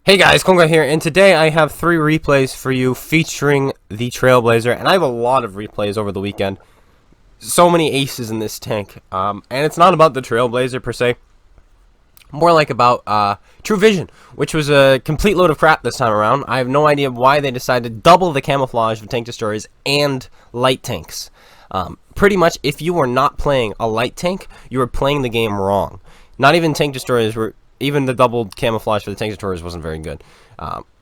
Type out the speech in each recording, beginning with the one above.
Hey guys, Konga here, and today I have 3 replays for you featuring the Trailblazer, and I have a lot of replays over the weekend. So many aces in this tank, and it's not about the Trailblazer per se, more like about TrueVision, which was a complete load of crap this time around. I have no idea why they decided to double the camouflage of tank destroyers and light tanks. Pretty much, if you were not playing a light tank, you were playing the game wrong. Not even tank destroyers were... Even the doubled camouflage for the tank destroyers wasn't very good.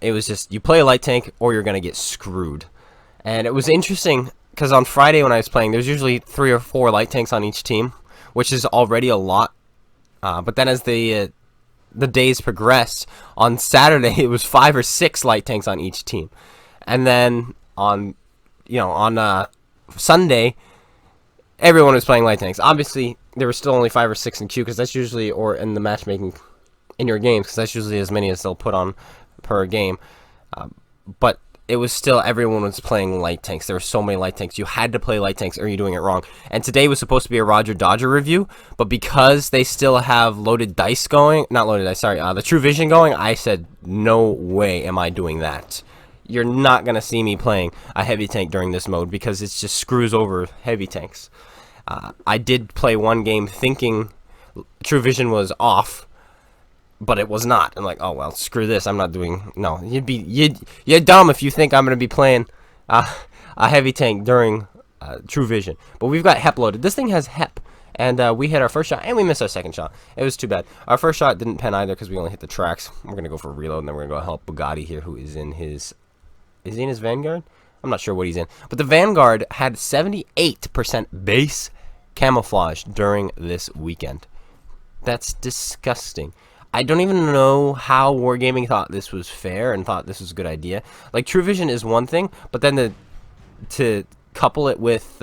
It was just, you play a light tank or you're going to get screwed. And it was interesting, because on Friday when I was playing, there's usually 3 or 4 light tanks on each team, which is already a lot. But then as the days progressed, on Saturday it was 5 or 6 light tanks on each team. And then on Sunday, everyone was playing light tanks. Obviously, there were still only 5 or 6 in queue, because that's usually, or in the matchmaking in your games, because that's usually as many as they'll put on per game. But it was still, everyone was playing light tanks. There were so many light tanks. You had to play light tanks or you're doing it wrong. And today was supposed to be a Roger Dodger review, but because they still have loaded dice going, not loaded dice, sorry, the TrueVision going, I said, no way am I doing that. You're not going to see me playing a heavy tank during this mode, because it just screws over heavy tanks. I did play one game thinking TrueVision was off, but it was not. I'm like, oh well, screw this. I'm not doing. No, you're dumb if you think I'm gonna be playing a heavy tank during TrueVision. But we've got HEP loaded. This thing has HEP, and we hit our first shot and we missed our second shot. It was too bad. Our first shot didn't pen either because we only hit the tracks. We're gonna go for a reload, and then we're gonna go help Bugatti here, who is in his. Is he in his Vanguard? I'm not sure what he's in, but the Vanguard had 78% base camouflage during this weekend. That's disgusting. I don't even know how Wargaming thought this was fair and thought this was a good idea. Like, TrueVision is one thing, but then to couple it with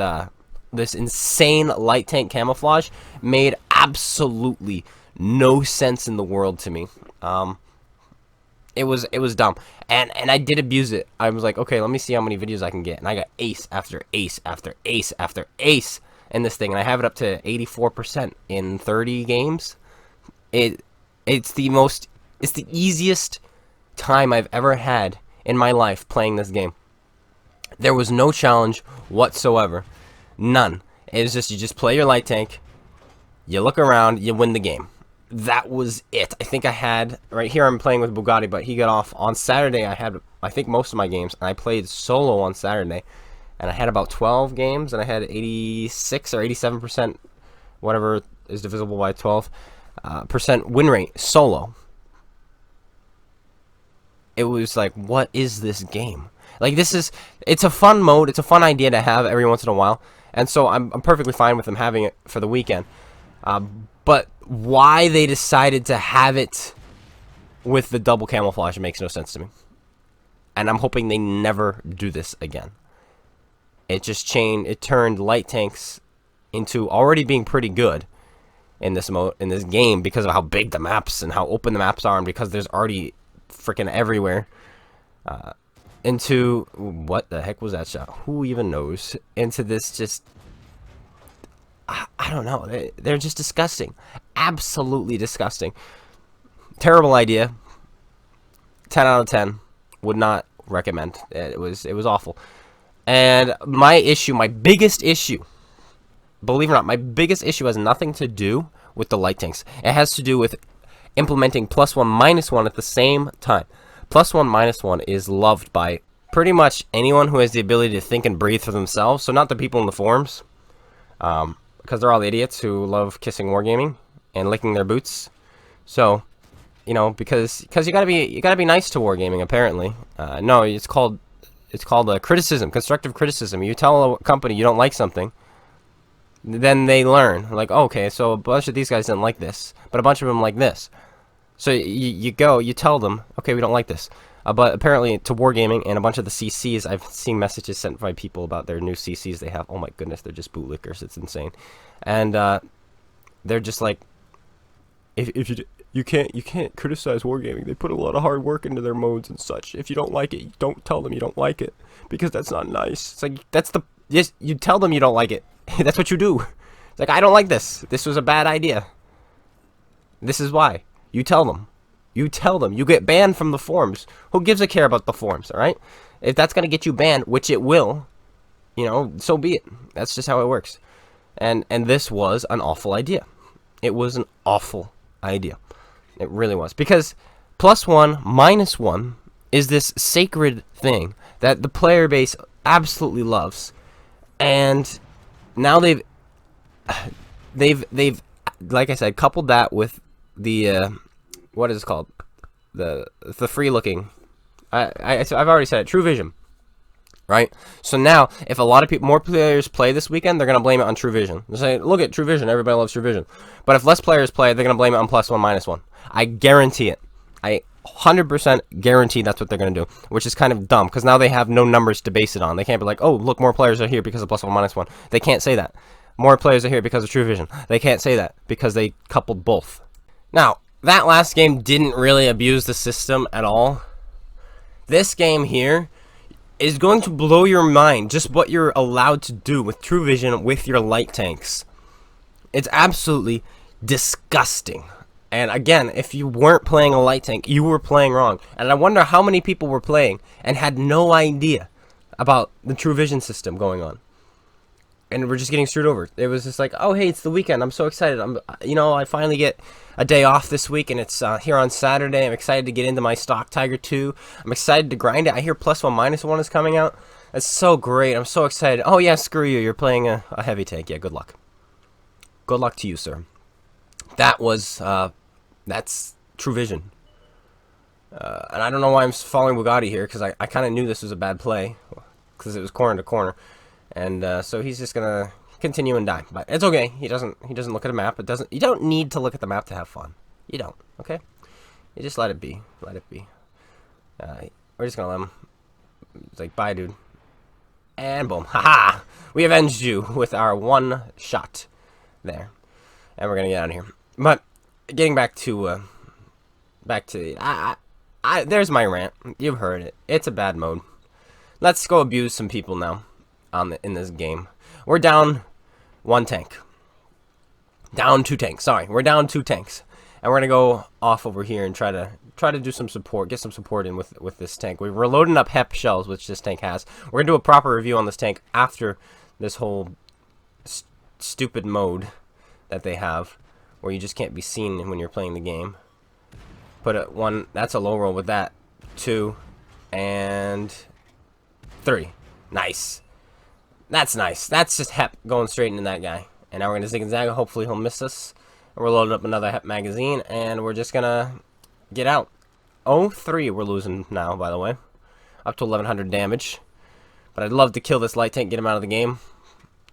this insane light tank camouflage made absolutely no sense in the world to me. It was dumb, and I did abuse it. I was like, okay, let me see how many videos I can get, and I got ace after ace after ace after ace in this thing, and I have it up to 84% in 30 games. It's the easiest time I've ever had in my life playing this game. There was no challenge whatsoever. None. It was just, you just play your light tank, you look around, you win the game. That was it. I think I had, right here I'm playing with Bugatti, but he got off. On Saturday I had, I think, most of my games, and I played solo on Saturday, and I had about 12 games, and I had 86 or 87%, whatever is divisible by 12, percent win rate solo. It was like, what is this game? Like, it's a fun mode, it's a fun idea to have every once in a while, and so I'm perfectly fine with them having it for the weekend. But why they decided to have it with the double camouflage makes no sense to me, and I'm hoping they never do this again. It turned light tanks into already being pretty good in this game, because of how big the maps and how open the maps are, and because there's already freaking everywhere, into, what the heck was that shot? Who even knows? Into this, just, I don't know, they're just disgusting. Absolutely disgusting. Terrible idea. 10 out of 10. Would not recommend. It was awful. And my biggest issue, believe it or not, my biggest issue has nothing to do with the light tanks. It has to do with implementing +1, -1 at the same time. +1, -1 is loved by pretty much anyone who has the ability to think and breathe for themselves. So not the people in the forums, because they're all idiots who love kissing Wargaming and licking their boots. So, you know, because you gotta be nice to Wargaming, apparently. No, it's called criticism, constructive criticism. You tell a company you don't like something, then they learn, like, oh, okay, so a bunch of these guys didn't like this, but a bunch of them like this. So you tell them, okay, we don't like this. But apparently to Wargaming and a bunch of the CCs, I've seen messages sent by people about their new CCs they have. Oh my goodness, they're just bootlickers. It's insane. And they're just like, if you can't criticize Wargaming. They put a lot of hard work into their modes and such. If you don't like it, don't tell them you don't like it, because that's not nice. It's like, yes, you tell them you don't like it. That's what you do. It's like, I don't like this. This was a bad idea. This is why. You tell them. You tell them. You get banned from the forums. Who gives a care about the forums, all right? If that's going to get you banned, which it will, you know, so be it. That's just how it works. And this was an awful idea. It was an awful idea. It really was. Because +1, -1 is this sacred thing that the player base absolutely loves. And now they've like I said, coupled that with the what is it called? The free looking. I've already said it. TrueVision. Right? So now, if a lot of people, more players play this weekend, they're going to blame it on TrueVision. They'll say, look at TrueVision, everybody loves TrueVision. But if less players play, they're going to blame it on +1, -1. I guarantee it. I 100% guarantee that's what they're going to do, which is kind of dumb, because now they have no numbers to base it on. They can't be like, oh, look, more players are here because of +1, -1. They can't say that. More players are here because of TrueVision. They can't say that, because they coupled both. Now, that last game didn't really abuse the system at all. This game here is going to blow your mind, just what you're allowed to do with TrueVision with your light tanks. It's absolutely disgusting. And again, if you weren't playing a light tank, you were playing wrong. And I wonder how many people were playing and had no idea about the TrueVision system going on. And we're just getting screwed over. It was just like, oh, hey, it's the weekend. I'm so excited. I finally get a day off this week, and it's here on Saturday. I'm excited to get into my stock Tiger 2. I'm excited to grind it. I hear +1, -1 is coming out. That's so great. I'm so excited. Oh, yeah, screw you. You're playing a heavy tank. Yeah, good luck. Good luck to you, sir. That was, that's TrueVision. And I don't know why I'm following Bugatti here, because I kind of knew this was a bad play, because it was corner to corner. And so he's just gonna continue and die, but it's okay. He doesn't look at a map. You don't need to look at the map to have fun. You don't. Okay. You just let it be. Let it be. We're just gonna let him. It's like, bye, dude. And boom, haha! We avenged you with our one shot there, and we're gonna get out of here. But getting back to there's my rant. You've heard it. It's a bad mode. Let's go abuse some people now. In this game, we're down 1 tank, down 2 tanks. Sorry, we're down 2 tanks, and we're gonna go off over here and try to do some support, get some support in with this tank. We're loading up HEP shells, which this tank has. We're gonna do a proper review on this tank after this whole stupid mode that they have, where you just can't be seen when you're playing the game. Put a 1. That's a low roll with that. 2 and 3. Nice. That's nice. That's just HEP going straight into that guy. And now we're going to zig and zag. Hopefully he'll miss us. And we're loading up another HEP magazine. And we're just going to get out. 0-3 we're losing now, by the way. Up to 1100 damage. But I'd love to kill this light tank, get him out of the game.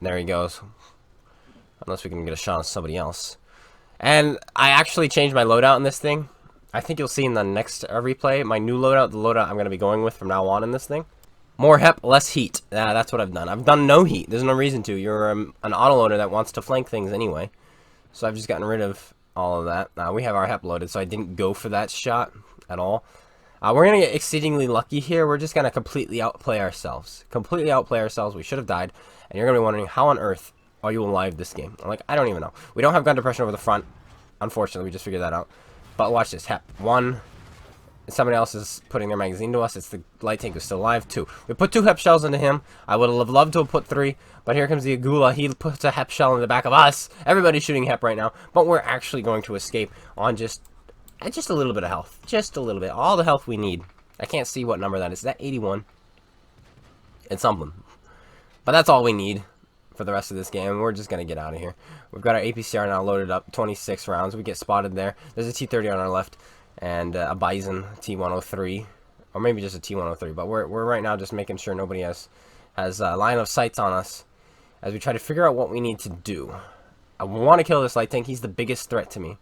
There he goes. Unless we can get a shot on somebody else. And I actually changed my loadout in this thing. I think you'll see in the next replay. My new loadout, the loadout I'm going to be going with from now on in this thing. More HEP, less heat. That's what I've done. I've done no heat. There's no reason to. You're an autoloader that wants to flank things anyway. So I've just gotten rid of all of that. We have our HEP loaded, so I didn't go for that shot at all. We're going to get exceedingly lucky here. We're just going to completely outplay ourselves. Completely outplay ourselves. We should have died. And you're going to be wondering, how on earth are you alive this game? I'm like, I don't even know. We don't have gun depression over the front. Unfortunately, we just figured that out. But watch this. HEP. 1. Somebody else is putting their magazine to us. It's the light tank is still alive. 2. We put 2 HEP shells into him. I would have loved to have put 3, but here comes the Agula. He puts a HEP shell in the back of us. Everybody's shooting HEP right now, but we're actually going to escape on just a little bit of health. Just a little bit. All the health we need. I can't see what number that is. Is that 81? It's something. But that's all we need for the rest of this game. We're just going to get out of here. We've got our APCR now loaded up. 26 rounds. We get spotted there. There's a T-30 on our left. And a Bison T-103, or maybe just a T-103, but we're right now just making sure nobody has line of sights on us as we try to figure out what we need to do. I want to kill this light tank. He's the biggest threat to me.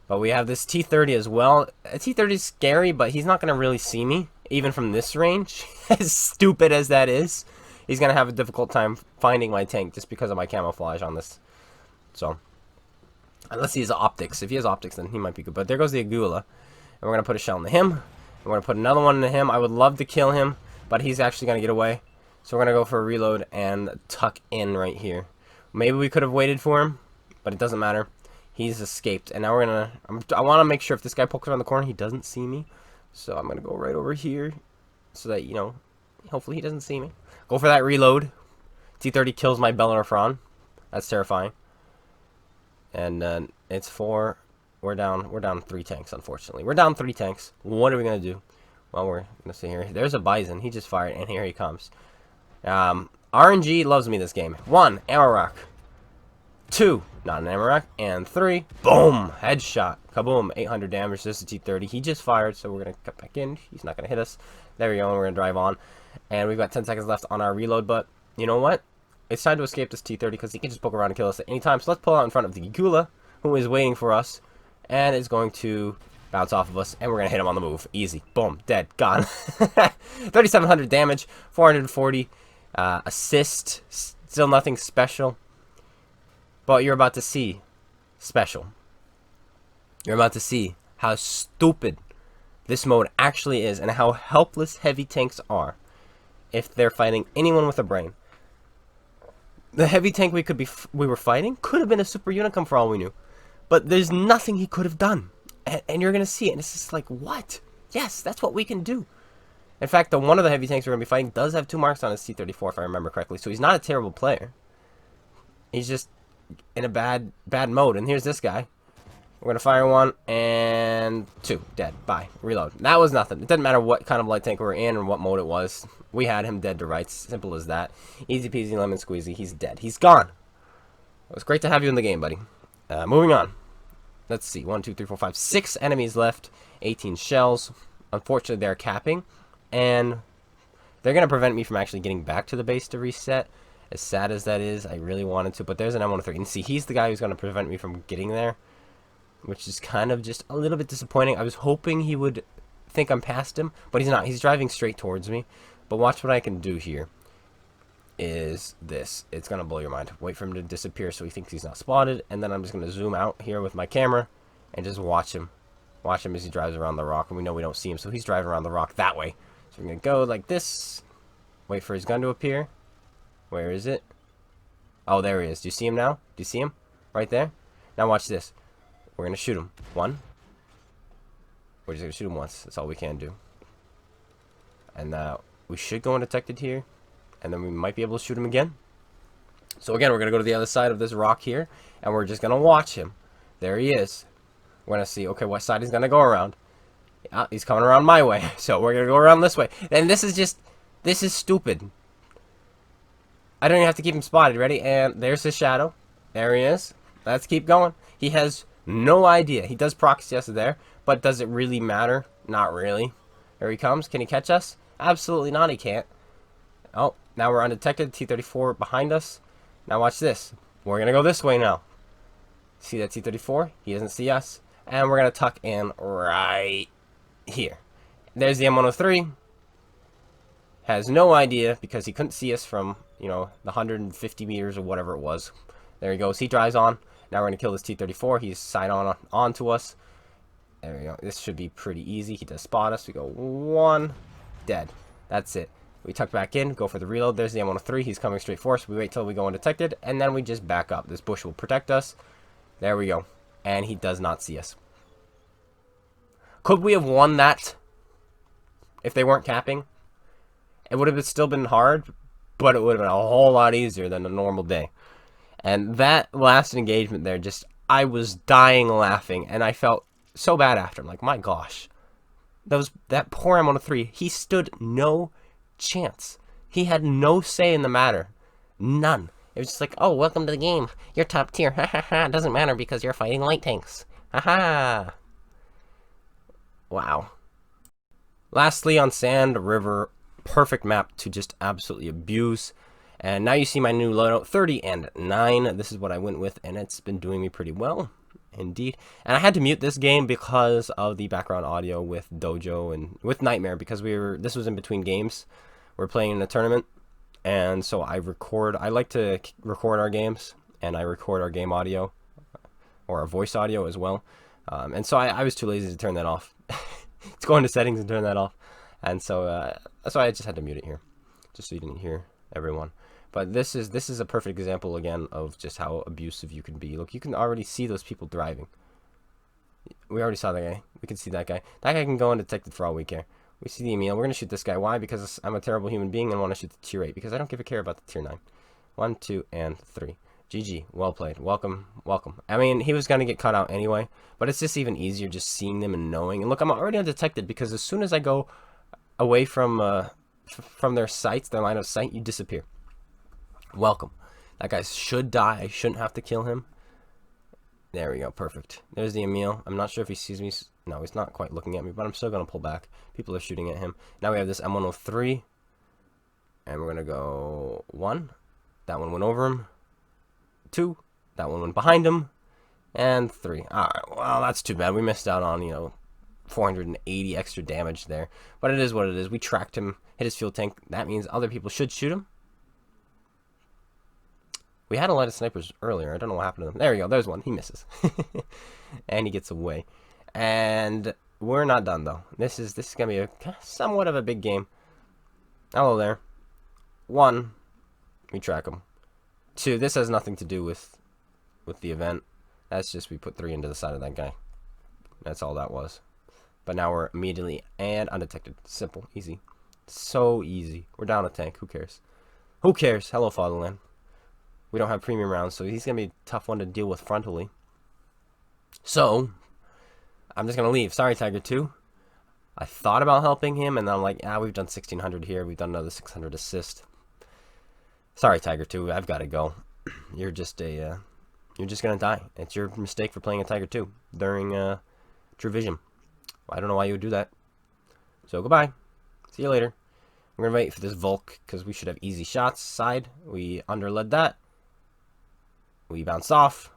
But we have this T-30 as well. A T-30 is scary, but he's not going to really see me, even from this range. As stupid as that is, he's going to have a difficult time finding my tank just because of my camouflage on this. So unless he has optics. If he has optics, then he might be good. But there goes the Agula. And we're going to put a shell into him. And we're going to put another one into him. I would love to kill him, but he's actually going to get away. So we're going to go for a reload and tuck in right here. Maybe we could have waited for him, but it doesn't matter. He's escaped, and now we're gonna. I want to make sure if this guy pokes around the corner, he doesn't see me. So I'm gonna go right over here, so that hopefully he doesn't see me. Go for that reload. T-30 kills my Bellerophon. That's terrifying. And it's 4. We're down 3 tanks, unfortunately. We're down 3 tanks. What are we gonna do? Well, we're gonna see here. There's a Bison. He just fired, and here he comes. RNG loves me this game. 1, ammo rock. 2, not an ammo rock. And 3, boom, headshot. Kaboom, 800 damage. This is T-30. He just fired, so we're gonna cut back in. He's not gonna hit us. There we go, and we're gonna drive on. And we've got 10 seconds left on our reload, but you know what? It's time to escape this T-30 because he can just poke around and kill us at any time. So let's pull out in front of the Gula, who is waiting for us, and is going to bounce off of us, and we're going to hit him on the move. Easy. Boom. Dead. Gone. 3,700 damage, 440 assist. Still nothing special. But you're about to see special. You're about to see how stupid this mode actually is and how helpless heavy tanks are if they're fighting anyone with a brain. The heavy tank we were fighting could have been a super unicum for all we knew. But there's nothing he could have done. And you're going to see it. And it's just like, what? Yes, that's what we can do. In fact, one of the heavy tanks we're going to be fighting does have 2 marks on his T-34, if I remember correctly. So he's not a terrible player. He's just in a bad mode. And here's this guy. We're going to fire 1 and 2. Dead. Bye. Reload. That was nothing. It doesn't matter what kind of light tank we were in or what mode it was. We had him dead to rights. Simple as that. Easy peasy lemon squeezy. He's dead. He's gone. It was great to have you in the game, buddy. Moving on. Let's see. 1, 2, 3, 4, 5, 6 enemies left. 18 shells. Unfortunately, they're capping. And they're going to prevent me from actually getting back to the base to reset. As sad as that is, I really wanted to. But there's an M103. And see, he's the guy who's going to prevent me from getting there. Which is kind of just a little bit disappointing. I was hoping he would think I'm past him. But he's not. He's driving straight towards me. But watch what I can do here. Is this. It's going to blow your mind. Wait for him to disappear so he thinks he's not spotted. And then I'm just going to zoom out here with my camera. And just watch him. Watch him as he drives around the rock. And we know we don't see him. So he's driving around the rock that way. So we're going to go like this. Wait for his gun to appear. Where is it? Oh, there he is. Do you see him now? Do you see him? Right there? Now watch this. We're going to shoot him. 1. We're just going to shoot him once. That's all we can do. And we should go undetected here. And then we might be able to shoot him again. So again, we're going to go to the other side of this rock here. And we're just going to watch him. There he is. We're going to see, okay, what side he's going to go around. He's coming around my way. So we're going to go around this way. And this is stupid. I don't even have to keep him spotted. Ready? And there's his shadow. There he is. Let's keep going. He has no idea. He does proxy us there. But does it really matter? Not really. Here he comes. Can he catch us? Absolutely not. He can't. Oh, now we're undetected. T-34 behind us. Now watch this. We're going to go this way now. See that T-34? He doesn't see us. And we're going to tuck in right here. There's the M103. Has no idea because he couldn't see us from, the 150 meters or whatever it was. There he goes. He drives on. Now we're going to kill this T-34. He's side on to us. There we go. This should be pretty easy. He does spot us. We go 1. Dead. That's it. We tuck back in. Go for the reload. There's the M103. He's coming straight for us. We wait till we go undetected. And then we just back up. This bush will protect us. There we go. And he does not see us. Could we have won that if they weren't capping? It would have still been hard, but it would have been a whole lot easier than a normal day. And that last engagement there, I was dying laughing, and I felt so bad after. I'm like, my gosh. That poor M103, he stood no chance. He had no say in the matter. None. It was just like, oh, welcome to the game. You're top tier. Ha ha ha. It doesn't matter because you're fighting light tanks. Ha ha. Wow. Lastly, on Sand River, perfect map to just absolutely abuse. And now you see my new loadout, 30 and 9. This is what I went with, and it's been doing me pretty well, indeed. And I had to mute this game because of the background audio with Dojo and with Nightmare, because this was in between games. We're playing in a tournament, and so I like to record our games, and I record our game audio, or our voice audio as well. And so I was too lazy to turn that off. Let's go into settings and turn that off. And so that's why I just had to mute it here, just so you didn't hear everyone. But this is a perfect example again of just how abusive you can be. Look, you can already see those people driving. We already saw that guy. We can see that guy. That guy can go undetected for all we care. We see the Emil. We're going to shoot this guy. Why? Because I'm a terrible human being and want to shoot the tier 8. Because I don't give a care about the tier 9. 1, 2, and 3. GG. Well played. Welcome. Welcome. I mean, he was going to get cut out anyway. But it's just even easier just seeing them and knowing. And look, I'm already undetected because as soon as I go away from their sights, their line of sight, you disappear. Welcome. That guy should die. I shouldn't have to kill him. There we go. Perfect. There's the Emil. I'm not sure if he sees me. No, he's not quite looking at me, but I'm still going to pull back. People are shooting at him. Now we have this M103. And we're going to go 1. That one went over him. 2. That one went behind him. And 3. Alright, well, that's too bad. We missed out on, 480 extra damage there. But it is what it is. We tracked him, hit his fuel tank. That means other people should shoot him. We had a lot of snipers earlier. I don't know what happened to them. There we go. There's one. He misses. And he gets away. And we're not done, though. This is going to be somewhat of a big game. Hello there. 1. We track him. 2. This has nothing to do with the event. That's just we put 3 into the side of that guy. That's all that was. But now we're immediately and undetected. Simple. Easy. So easy. We're down a tank. Who cares? Who cares? Hello, Fatherland. We don't have premium rounds, so he's going to be a tough one to deal with frontally. So, I'm just going to leave. Sorry, Tiger 2. I thought about helping him, and then I'm like, we've done 1,600 here. We've done another 600 assist. Sorry, Tiger 2. I've got to go. You're just going to die. It's your mistake for playing a Tiger 2 during TrueVision. I don't know why you would do that. So, goodbye. See you later. We're going to wait for this Volk, because we should have easy shots. Side. We underled that. We bounced off.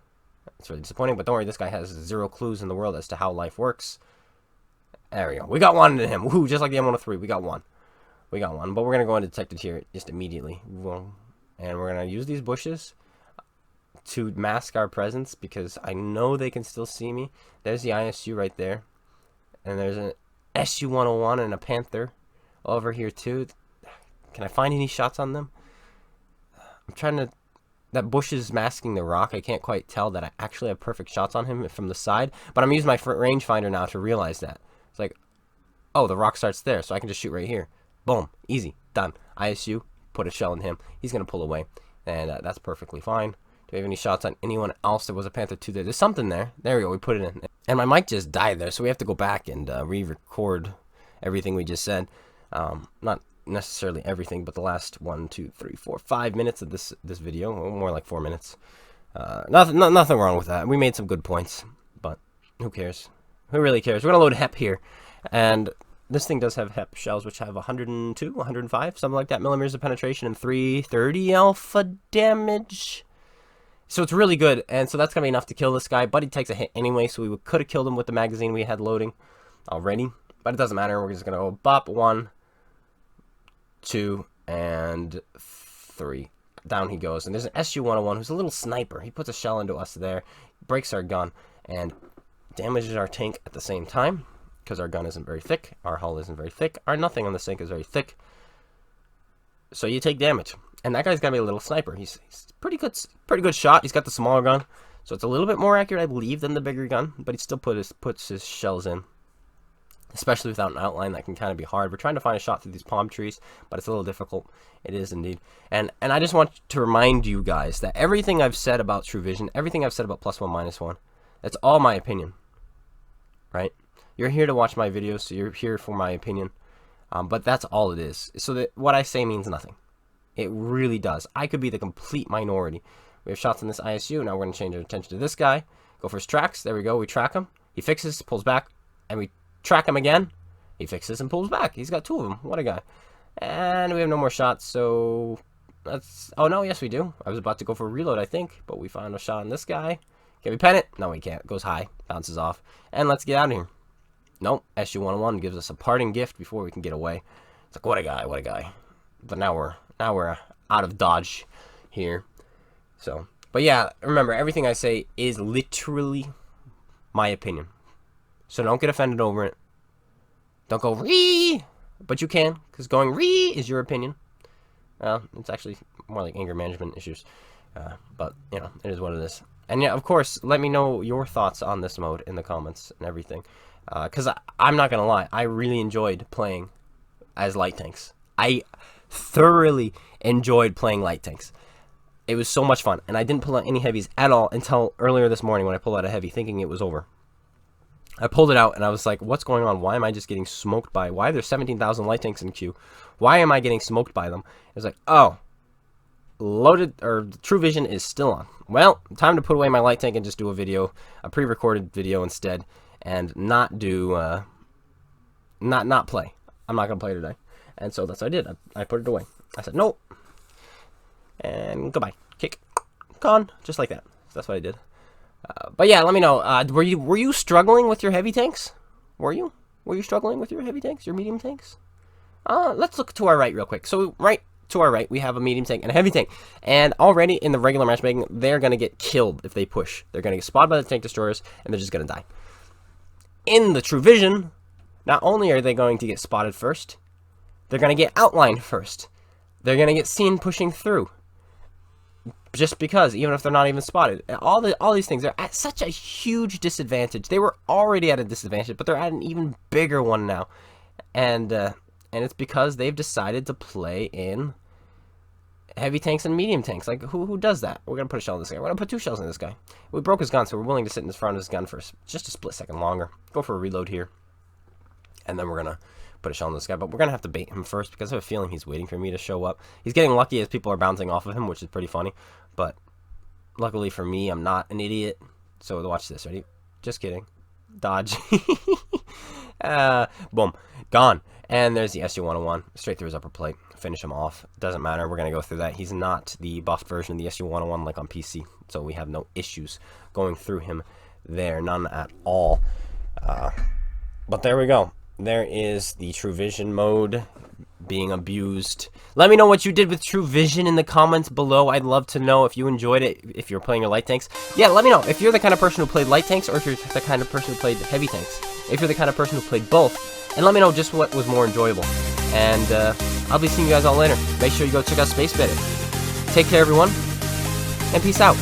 It's really disappointing, but don't worry, this guy has 0 clues in the world as to how life works. There we go. We got one into him. Woohoo, just like the M103. We got one. We got one. But we're going to go undetected here just immediately. And we're going to use these bushes to mask our presence because I know they can still see me. There's the ISU right there. And there's an SU-101 and a Panther over here too. Can I find any shots on them? I'm trying to... That bush is masking the rock. I can't quite tell that I actually have perfect shots on him from the side. But I'm using my rangefinder now to realize that. It's like, oh, the rock starts there, so I can just shoot right here. Boom. Easy. Done. ISU. Put a shell in him. He's going to pull away. And that's perfectly fine. Do we have any shots on anyone else? There was a Panther 2 there. There's something there. There we go. We put it in. And my mic just died there, so we have to go back and re-record everything we just said. Not necessarily everything, but the last 1, 2, 3, 4, 5 minutes of this video, or more like 4 minutes. Nothing wrong with that. We made some good points, but who cares? Who really cares? We're gonna load HEP here, and this thing does have HEP shells, which have 102, 105, something like that millimeters of penetration and 330 alpha damage. So it's really good, and so that's gonna be enough to kill this guy. But he takes a hit anyway, so we could have killed him with the magazine we had loading already, but it doesn't matter. We're just gonna go bop 1, 2, and 3. Down he goes. And there's an SU-101 who's a little sniper. He puts a shell into us there, breaks our gun, and damages our tank at the same time. Because our gun isn't very thick. Our hull isn't very thick. Our nothing on the tank is very thick. So you take damage. And that guy's got to be a little sniper. He's pretty good shot. He's got the smaller gun. So it's a little bit more accurate, I believe, than the bigger gun. But he still puts his shells in. Especially without an outline, that can kind of be hard. We're trying to find a shot through these palm trees, but it's a little difficult. It is indeed. And I just want to remind you guys that everything I've said about TrueVision, everything I've said about +1, -1, that's all my opinion. Right? You're here to watch my videos, so you're here for my opinion. But that's all it is. So that what I say means nothing. It really does. I could be the complete minority. We have shots in this ISU. Now we're going to change our attention to this guy. Go for his tracks. There we go. We track him. He fixes, pulls back, and we track him again. He fixes and pulls back. He's got 2 of them. What a guy. And we have no more shots, so that's... Oh, no, yes, we do. I was about to go for a reload, I think, but we found a shot on this guy. Can we pen it? No, we can't. Goes high. Bounces off. And let's get out of here. Nope. SU-101 gives us a parting gift before we can get away. It's like, what a guy, what a guy. But now we're out of dodge here. So, but yeah, remember, everything I say is literally my opinion. So don't get offended over it. Don't go ree, but you can, because going ree is your opinion. It's actually more like anger management issues. But, you know, it is what it is. And yeah, of course, let me know your thoughts on this mode in the comments and everything. Because I'm not going to lie, I really enjoyed playing as light tanks. I thoroughly enjoyed playing light tanks. It was so much fun. And I didn't pull out any heavies at all until earlier this morning when I pulled out a heavy thinking it was over. I pulled it out and I was like, what's going on? Why am I just getting smoked by? Why are there 17,000 light tanks in queue? Why am I getting smoked by them? It was like, oh, loaded, or TrueVision is still on. Well, time to put away my light tank and just do a video, a pre-recorded video instead, and not do, not play. I'm not going to play today. And so that's what I did. I put it away. I said, nope. And goodbye. Kick. Gone. Just like that. So that's what I did. But yeah, let me know. Were you struggling with your heavy tanks? Were you struggling with your heavy tanks? Your medium tanks? Let's look to our right real quick. So right to our right, we have a medium tank and a heavy tank. And already in the regular matchmaking, they're going to get killed if they push. They're going to get spotted by the tank destroyers, and they're just going to die. In the TrueVision, not only are they going to get spotted first, they're going to get outlined first. They're going to get seen pushing through. Just because, even if they're not even spotted. All these things, they're at such a huge disadvantage. They were already at a disadvantage, but they're at an even bigger one now. And it's because they've decided to play in heavy tanks and medium tanks. Like, who does that? We're going to put a shell in this guy. We're going to put 2 shells in this guy. We broke his gun, so we're willing to sit in the front of his gun for just a split second longer. Go for a reload here. And then we're going to put a shell in this guy. But we're going to have to bait him first because I have a feeling he's waiting for me to show up. He's getting lucky as people are bouncing off of him, which is pretty funny. But luckily for me, I'm not an idiot. So watch this. Ready? Just kidding. Dodge. Boom. Gone. And there's the SU-101. Straight through his upper plate. Finish him off. Doesn't matter. We're going to go through that. He's not the buffed version of the SU-101 like on PC. So we have no issues going through him there. None at all. But there we go. There is the TrueVision mode being abused. Let me know what you did with TrueVision in the comments below. I'd love to know if you enjoyed it, if you're playing your light tanks. Yeah, let me know if you're the kind of person who played light tanks or if you're the kind of person who played heavy tanks. If you're the kind of person who played both. And let me know just what was more enjoyable. And I'll be seeing you guys all later. Make sure you go check out SpaceBANDIT. Take care, everyone, and peace out.